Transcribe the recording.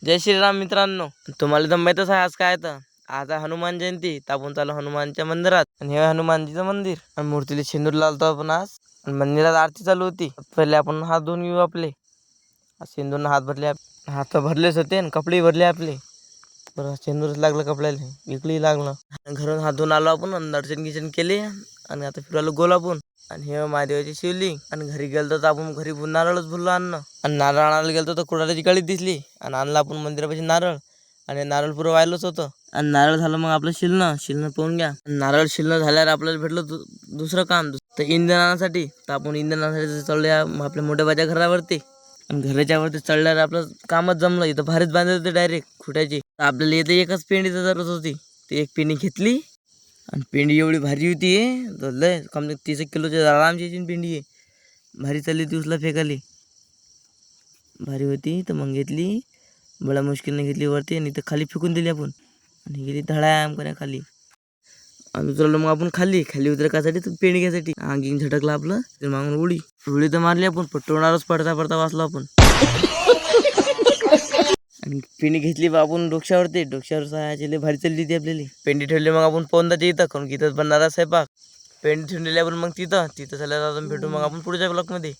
जय श्रीराम मित्रांनो, तुम्हाला तर माहीतच आहे आज काय तर आज आहे हनुमान जयंती. तर आपण चालू हनुमानच्या मंदिरात आणि हे हनुमानजीचं मंदिर आणि मूर्तीला शेंदूर लावतो आपण आज. आणि मंदिरात आरती चालू होती. पहिले आपण हात धुवून घेऊ आपले. शेंदूरनं हात भरले, हात भरलेच होते आणि कपडे भरले आपले. बरं शेंदूरच लागलं कपड्याला, इकडे लागलं. घरून हात धुवून आलो आपण आणि दर्शन गिर्शन केले आणि आता फिरायला गोल आपण. आणि हे महादेवाची शिवलिंग. आणि घरी गेलतो तर आपण घरी नारळच भरलो आणणं. आणि नारळ आणायला गेलतो तर कुडाळाची गाडी दिसली आणि आणला आपण मंदिरापाशी नारळ. आणि नारळ पुरं वाहिलंच होतं. आणि नारळ झालं मग आपलं शिलणं पाहून घ्या. नारळ शिलणं झाल्यावर आपल्याला भेटलं दुसरं काम, तर इंधन आणण्यासाठी. तर आपण इंधन आणण्यासाठी चढले आपल्या मोठ्या बाच्या घरावरती. आणि घराच्या वरती चढल्यावर आपलं कामच जमलं. इथं भारीच बांधले होते डायरेक्ट खुट्याची. आपल्याला इथे एकच पेंडीची जरूरत होती. ती एक पेंडी घेतली आणि पेंडी एवढी भारी होती लय कम 30 किलोची आरामची पेंडी आहे. भारी चालली ती उचला फेकाली भारी होती. तर मग घेतली, बडा मुश्किलने घेतली वरती आणि इथं खाली फेकून दिली आपण. आणि गेली धडाम कऱ्या खाली. आणि उतरलो मग आपण खाली उतरकासाठी तर पेंडी घ्यायसाठी अंगीन झटकला आपलं. तर मागून उडी तर मारली आपण, पटवणारच पडता वाचलो आपण. आणि पेंडी घेतली बा आपण डोक्यावर सायाची भारी चालली ती आपल्याला. पेंडी ठेवली मग आपण पोंदाच्या इथं, कारण की इथं बनणारा स्वयंपाक. पेंडी ठेवून दिली आपण मग तिथं झाल्यावर भेटू मग आपण पुढच्या ब्लॉकमध्ये.